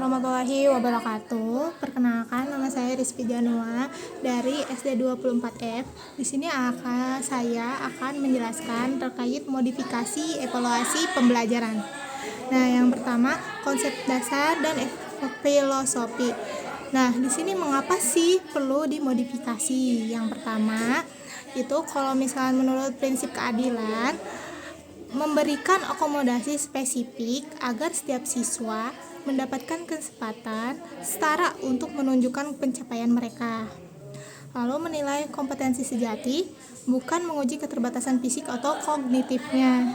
warahmatullahi wabarakatuh. Perkenalkan, nama saya Rizky Janua dari SD 24F. Di sini saya akan menjelaskan terkait modifikasi evaluasi pembelajaran. Nah, yang pertama, konsep dasar dan filosofi. Nah, di sini mengapa sih perlu dimodifikasi? Yang pertama, itu kalau misalnya menurut prinsip keadilan, memberikan akomodasi spesifik agar setiap siswa mendapatkan kesempatan setara untuk menunjukkan pencapaian mereka. Lalu menilai kompetensi sejati, bukan menguji keterbatasan fisik atau kognitifnya.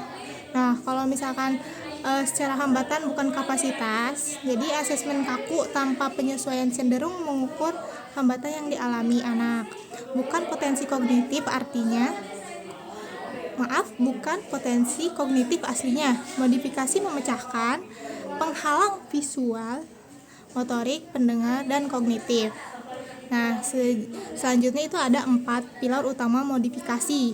Nah, kalau misalkan secara hambatan bukan kapasitas, jadi asesmen kaku tanpa penyesuaian cenderung mengukur hambatan yang dialami anak. Bukan potensi kognitif bukan potensi kognitif aslinya. Modifikasi memecahkan penghalang visual, motorik, pendengar, dan kognitif. Nah, selanjutnya itu ada 4 pilar utama modifikasi.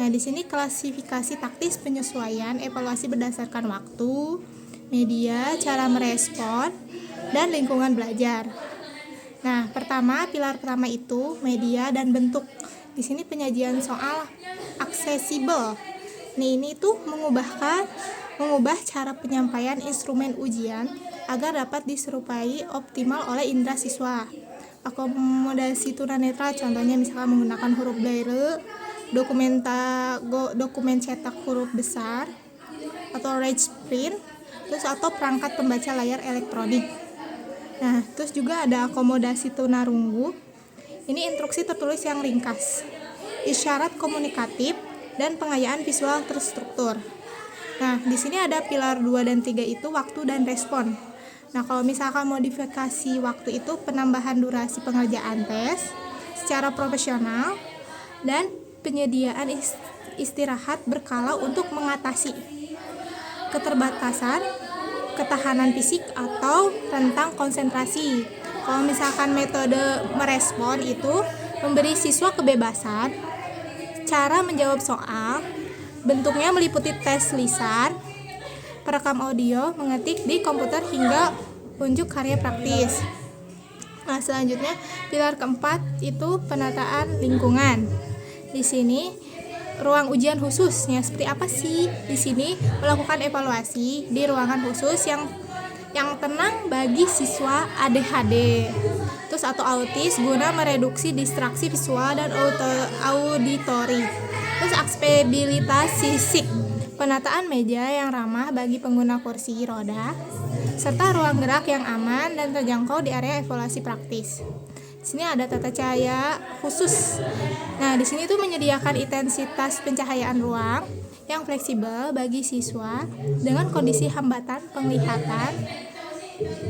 Nah, di sini klasifikasi taktis penyesuaian, evaluasi berdasarkan waktu, media, cara merespon, dan lingkungan belajar. Nah, pilar pertama itu media dan bentuk. Di sini penyajian soal aksesibel. Ini tuh mengubah cara penyampaian instrumen ujian agar dapat diserupai optimal oleh indera siswa. Akomodasi tunanetra, contohnya misalkan menggunakan huruf braille, dokumen cetak huruf besar atau large print, atau perangkat pembaca layar elektronik. Nah, terus juga ada akomodasi tunarunggu. Ini instruksi tertulis yang ringkas, isyarat komunikatif, dan pengayaan visual terstruktur. Nah, di sini ada pilar 2 dan 3 itu waktu dan respon. Nah, kalau misalkan modifikasi waktu itu penambahan durasi pengerjaan tes secara profesional dan penyediaan istirahat berkala untuk mengatasi keterbatasan ketahanan fisik atau rentang konsentrasi. Kalau misalkan metode merespon itu memberi siswa kebebasan cara menjawab soal, bentuknya meliputi tes lisan, perekam audio, mengetik di komputer hingga unjuk karya praktis. Nah, selanjutnya pilar keempat itu penataan lingkungan. Di sini ruang ujian khususnya seperti apa sih? Di sini melakukan evaluasi di ruangan khusus yang tenang bagi siswa ADHD atau autis guna mereduksi distraksi visual dan auditori. Terus aksesibilitas fisik, penataan meja yang ramah bagi pengguna kursi roda, serta ruang gerak yang aman dan terjangkau di area evaluasi praktis. Di sini ada tata cahaya khusus. Nah, di sini tuh menyediakan intensitas pencahayaan ruang yang fleksibel bagi siswa dengan kondisi hambatan penglihatan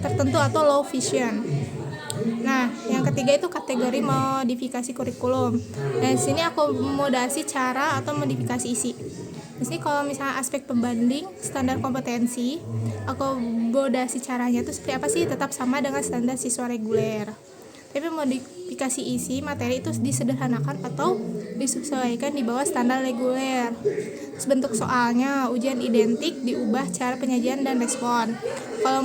tertentu atau low vision. Nah, yang ketiga itu kategori modifikasi kurikulum. Dan di sini akomodasi cara atau modifikasi isi. Di sini kalau misalnya aspek pembanding standar kompetensi, akomodasi caranya itu seperti apa sih? Tetap sama dengan standar siswa reguler. Tapi modifikasi isi materi itu disederhanakan atau disesuaikan di bawah standar reguler. Terus bentuk soalnya, ujian identik diubah cara penyajian dan respon. Kalau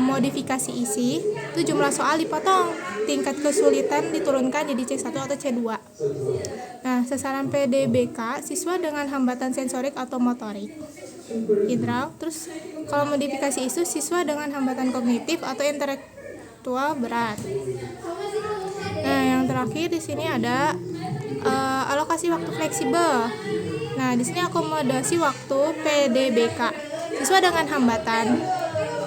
modifikasi isi, itu jumlah soal dipotong, tingkat kesulitan diturunkan jadi C1 atau C2. Nah, sasaran PDBK siswa dengan hambatan sensorik atau motorik, indera. Terus kalau modifikasi isu, siswa dengan hambatan kognitif atau intelektual berat. Nah, yang terakhir di sini ada alokasi waktu fleksibel. Nah, di sini akomodasi waktu PDBK. Siswa dengan hambatan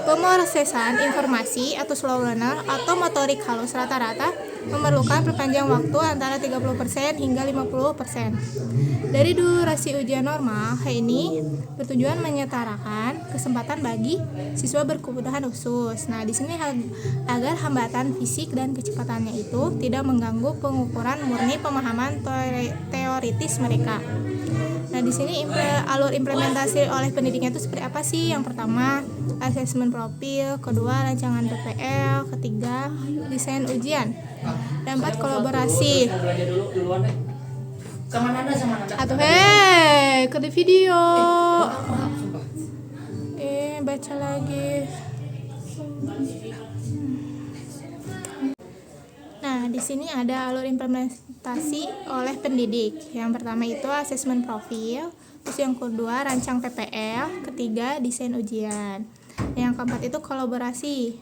pemrosesan informasi atau slow learner atau motorik halus rata-rata memerlukan perpanjang waktu antara 30% hingga 50%. Dari durasi ujian normal, hal ini bertujuan menyetarakan kesempatan bagi siswa berkebutuhan khusus. Nah, di sini agar hambatan fisik dan kecepatannya itu tidak mengganggu pengukuran murni pemahaman teoritis mereka. Nah, di sini alur implementasi oleh pendidikan itu seperti apa sih? Yang pertama, asesmen profil, kedua, rancangan PPL, ketiga, desain ujian, dan 4, kolaborasi. Atuh ke di video. Baca lagi. Nah, di sini ada alur implementasi oleh pendidik. Yang pertama itu asesmen profil, terus yang kedua rancang PPL, ketiga desain ujian. Yang keempat itu kolaborasi.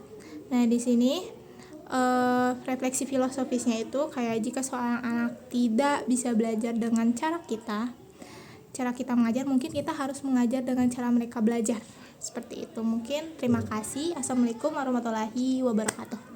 Nah, di sini refleksi filosofisnya itu kayak jika seorang anak tidak bisa belajar dengan cara kita mengajar, mungkin kita harus mengajar dengan cara mereka belajar. Seperti itu. Mungkin terima kasih. Assalamualaikum warahmatullahi wabarakatuh.